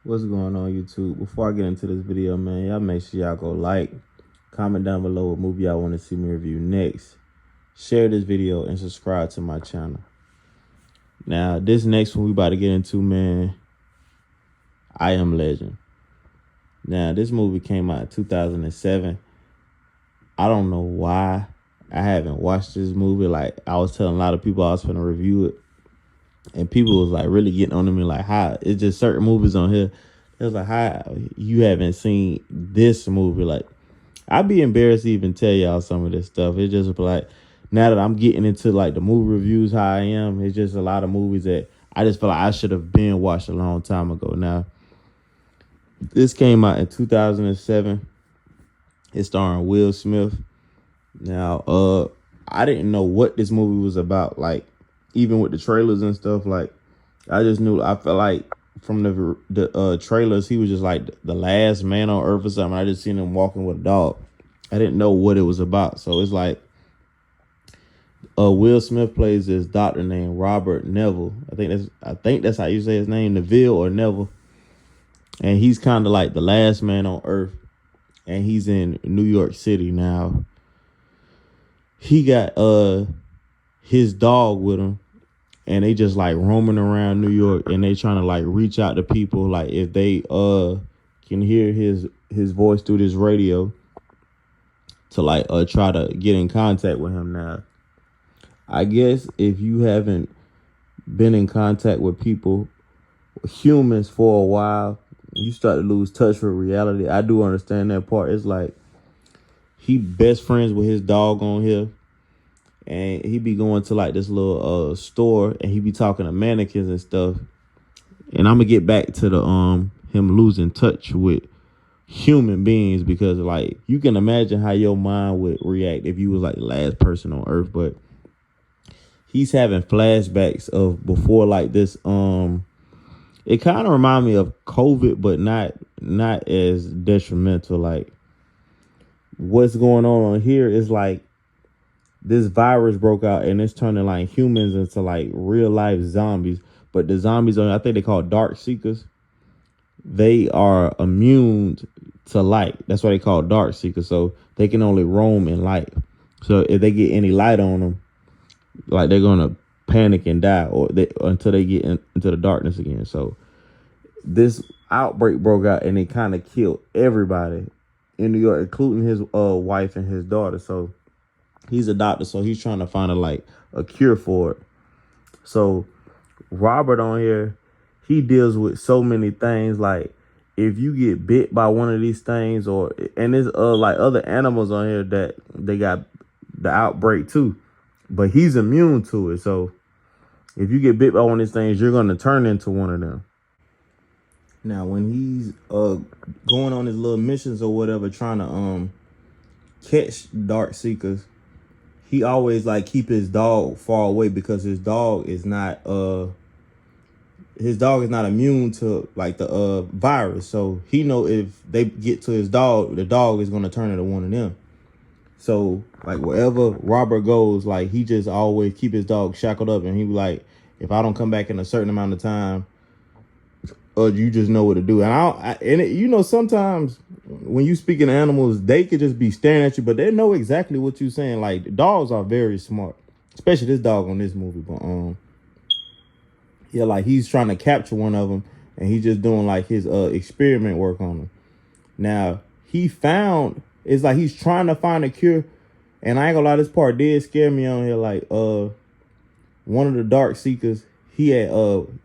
What's going on, YouTube? Before I get into this video, man, y'all make sure y'all go like, comment down below what movie y'all want to see me review next. Share this video and subscribe to my channel. Now, this next one we about to get into, man, I Am Legend. Now, this movie came out in 2007. I don't know why I haven't watched this movie. Like, I was telling a lot of people I was going to review it. And people was like really getting on to me like, how it's just certain movies on here. It was like, how you haven't seen this movie? Like, I'd be embarrassed to even tell y'all some of this stuff. It's just like, now that I'm getting into like the movie reviews, how I am, it's just a lot of movies that I just feel like I should have been watched a long time ago. Now, this came out in 2007. It's starring Will Smith. Now, I didn't know what this movie was about. Like, even with the trailers and stuff, like, I just knew, I felt like from the trailers, he was just like the last man on earth or something. I just seen him walking with a dog. I didn't know what it was about. So it's like, Will Smith plays this doctor named Robert Neville. I think that's how you say his name, Neville or Neville. And he's kind of like the last man on earth. And he's in New York City now. He got his dog with him, and they just like roaming around New York, and they trying to like reach out to people, like if they can hear his voice through this radio to like try to get in contact with him. Now, I guess if you haven't been in contact with people, humans, for a while, you start to lose touch with reality. I do understand that part. It's like he best friends with his dog on here. And he be going to like this little store, and he be talking to mannequins and stuff. And I'm gonna get back to the him losing touch with human beings, because like you can imagine how your mind would react if you was like the last person on earth. But he's having flashbacks of before like this. It kind of remind me of COVID, but not as detrimental. Like what's going on here is like this virus broke out, and it's turning like humans into like real life zombies. But the zombies are, I think they call dark seekers. They are immune to light. That's why they call dark seekers. So they can only roam in light. So if they get any light on them, like they're gonna panic and die, until they get into the darkness again. So this outbreak broke out, and it kind of killed everybody in New York, including his wife and his daughter. So he's a doctor, so he's trying to find a cure for it. So Robert on here, he deals with so many things. Like if you get bit by one of these things, and there's like other animals on here that they got the outbreak too, but he's immune to it. So if you get bit by one of these things, you're gonna turn into one of them. Now, when he's going on his little missions or whatever, trying to catch dark seekers, he always like keep his dog far away, because his dog is not immune to like the virus. So he know if they get to his dog, the dog is gonna turn into one of them. So like wherever Robert goes, like he just always keep his dog shackled up, and he be like, if I don't come back in a certain amount of time, you just know what to do. And sometimes when you speak in animals, they could just be staring at you, but they know exactly what you're saying. Like dogs are very smart, especially this dog on this movie. But yeah, like he's trying to capture one of them, and he's just doing like his experiment work on them. Now it's like he's trying to find a cure, and I ain't gonna lie, this part did scare me on here. Like one of the dark seekers, he had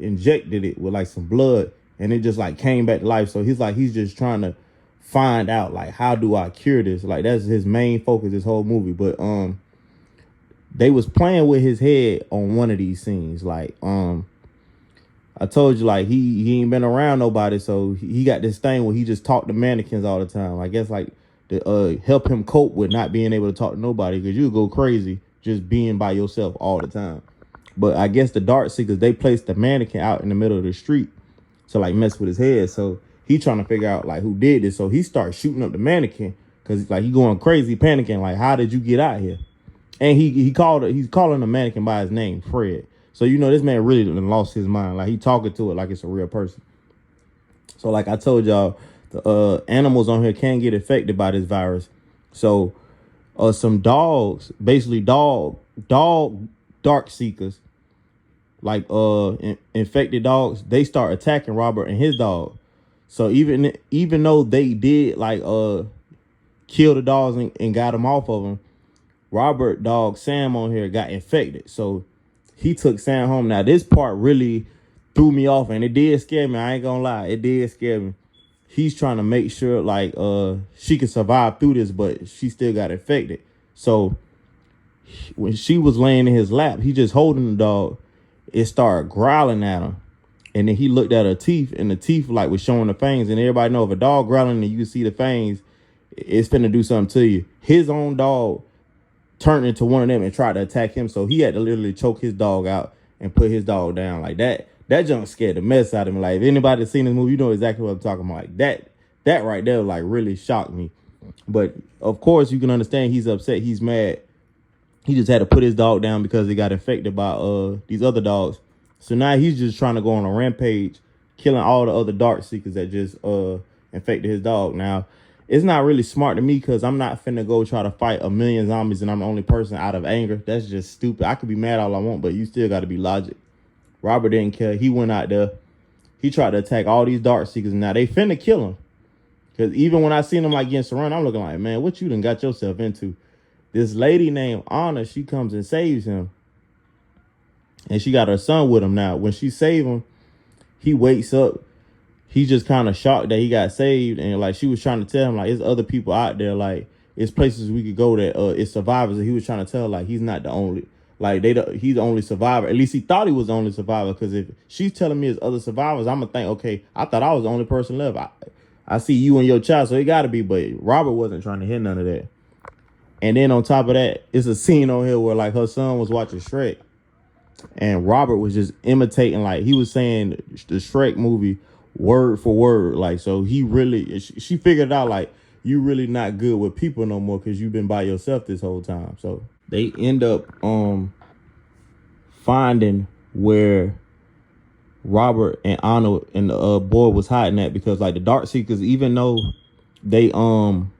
injected it with like some blood, and it just like came back to life. So he's just trying to find out like, how do I cure this? Like that's his main focus this whole movie. But they was playing with his head on one of these scenes. Like I told you, like he ain't been around nobody, so he got this thing where he just talked to mannequins all the time. I guess like to help him cope with not being able to talk to nobody, because you go crazy just being by yourself all the time. But I guess the dark seekers, they placed the mannequin out in the middle of the street to like mess with his head. So he trying to figure out like who did this. So he starts shooting up the mannequin, because like he going crazy, panicking, like, how did you get out here? And he's calling the mannequin by his name, Fred. So this man really lost his mind. Like he talking to it like it's a real person. So like I told y'all, the animals on here can get affected by this virus. So some dogs, basically dog dark seekers, like infected dogs, they start attacking Robert and his dog. So even though they did like kill the dogs and got them off of him, Robert dog Sam on here got infected. So he took Sam home. Now this part really threw me off, and it did scare me. I ain't gonna lie, it did scare me. He's trying to make sure like she can survive through this, but she still got infected. So when she was laying in his lap, he just holding the dog. It started growling at him. And then he looked at her teeth, and the teeth like was showing the fangs. And everybody know if a dog growling and you see the fangs, it's finna do something to you. His own dog turned into one of them and tried to attack him. So he had to literally choke his dog out and put his dog down like that. That junk scared the mess out of me. Like if anybody seen this movie, you know exactly what I'm talking about. Like that right there like really shocked me. But of course you can understand he's upset. He's mad. He just had to put his dog down because he got infected by these other dogs. So now he's just trying to go on a rampage, killing all the other dark seekers that just infected his dog. Now, it's not really smart to me because I'm not finna go try to fight a million zombies and I'm the only person out of anger. That's just stupid. I could be mad all I want, but you still got to be logic. Robert didn't care. He went out there. He tried to attack all these dark seekers. And now they finna kill him. Because even when I seen him like getting surrounded, I'm looking like, man, what you done got yourself into? This lady named Anna, she comes and saves him. And she got her son with him now. When she saved him, he wakes up. He's just kind of shocked that he got saved. And like she was trying to tell him, like, there's other people out there. Like, it's places we could go that it's survivors. And he was trying to tell, like, he's not the only, like, he's the only survivor. At least he thought he was the only survivor. Because if she's telling me there's other survivors, I'm going to think, okay, I thought I was the only person left. I see you and your child, so it got to be. But Robert wasn't trying to hear none of that. And then on top of that, it's a scene on here where, like, her son was watching Shrek. And Robert was just imitating, like he was saying the Shrek movie word for word. Like, so he really, she figured out like, you really not good with people no more because you've been by yourself this whole time. So they end up finding where Robert and Anna and the boy was hiding at, because like the dark seekers, even though they kind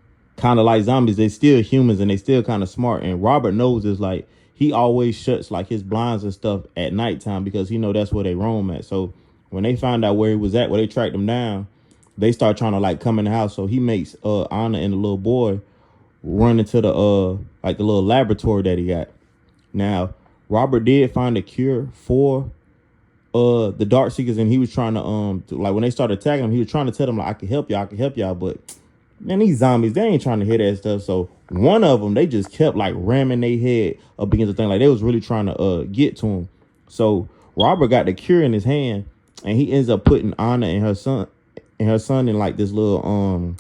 of like zombies, they still humans and they still kind of smart. And Robert knows is like, he always shuts like his blinds and stuff at nighttime because he know that's where they roam at. So when they find out where he was at, where they tracked him down, they start trying to like come in the house. So he makes Anna and the little boy run into the like the little laboratory that he got. Now Robert did find a cure for the dark seekers, and he was trying to like when they started attacking him, he was trying to tell them like, I can help y'all, but man, these zombies, they ain't trying to hear that stuff. So one of them, they just kept like ramming their head up against the thing. Like they was really trying to get to him. So Robert got the cure in his hand, and he ends up putting Anna and her son in like this little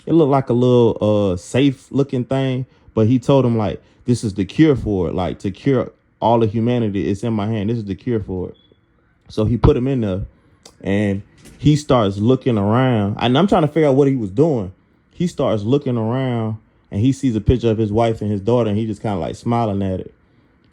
it looked like a little safe looking thing. But he told him like, this is the cure for it. Like to cure all of humanity, it's in my hand. This is the cure for it. So he put him in there, and he starts looking around. And I'm trying to figure out what he was doing. He starts looking around and he sees a picture of his wife and his daughter, and he just kind of like smiling at it.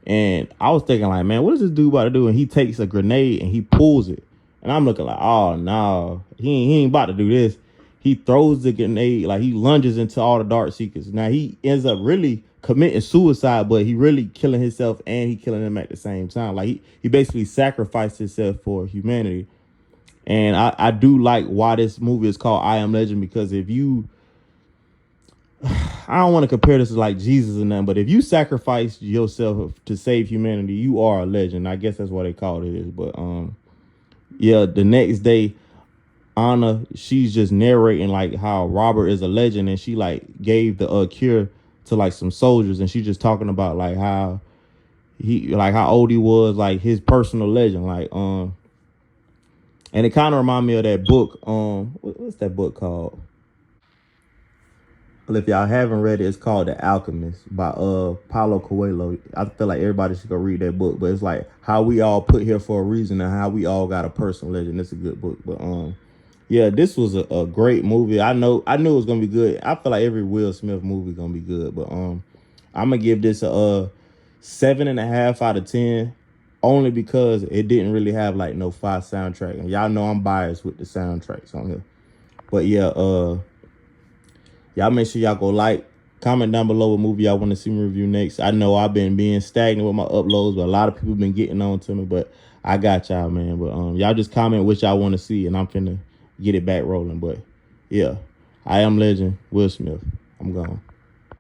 And I was thinking like, man, what is this dude about to do? And he takes a grenade and he pulls it. And I'm looking like, oh no, he ain't about to do this. He throws the grenade, like he lunges into all the dark seekers. Now he ends up really committing suicide, but he really killing himself and he killing them at the same time. Like he basically sacrificed himself for humanity. And I do like why this movie is called I Am Legend, because if you, I don't want to compare this to like Jesus or nothing, but if you sacrifice yourself to save humanity, you are a legend. I guess that's what they call it. But yeah, the next day, Anna, she's just narrating like how Robert is a legend, and she like gave the cure to like some soldiers, and she's just talking about like how how old he was, like his personal legend, like and it kind of reminded me of that book. What's that book called? Well, if y'all haven't read it, it's called The Alchemist by Paulo Coelho. I feel like everybody should go read that book. But it's like how we all put here for a reason and how we all got a personal legend. It's a good book. But yeah, this was a great movie. I knew it was gonna be good. I feel like every Will Smith movie gonna be good. But I'm gonna give this a 7.5 out of 10. only because it didn't really have like no fire soundtrack. And y'all know I'm biased with the soundtracks on here. But yeah, y'all make sure y'all go like, comment down below what movie y'all want to see me review next. I know I've been being stagnant with my uploads, but a lot of people been getting on to me. But I got y'all, man. But y'all just comment what y'all want to see, and I'm finna get it back rolling. But yeah, I am legend Will Smith. I'm gone.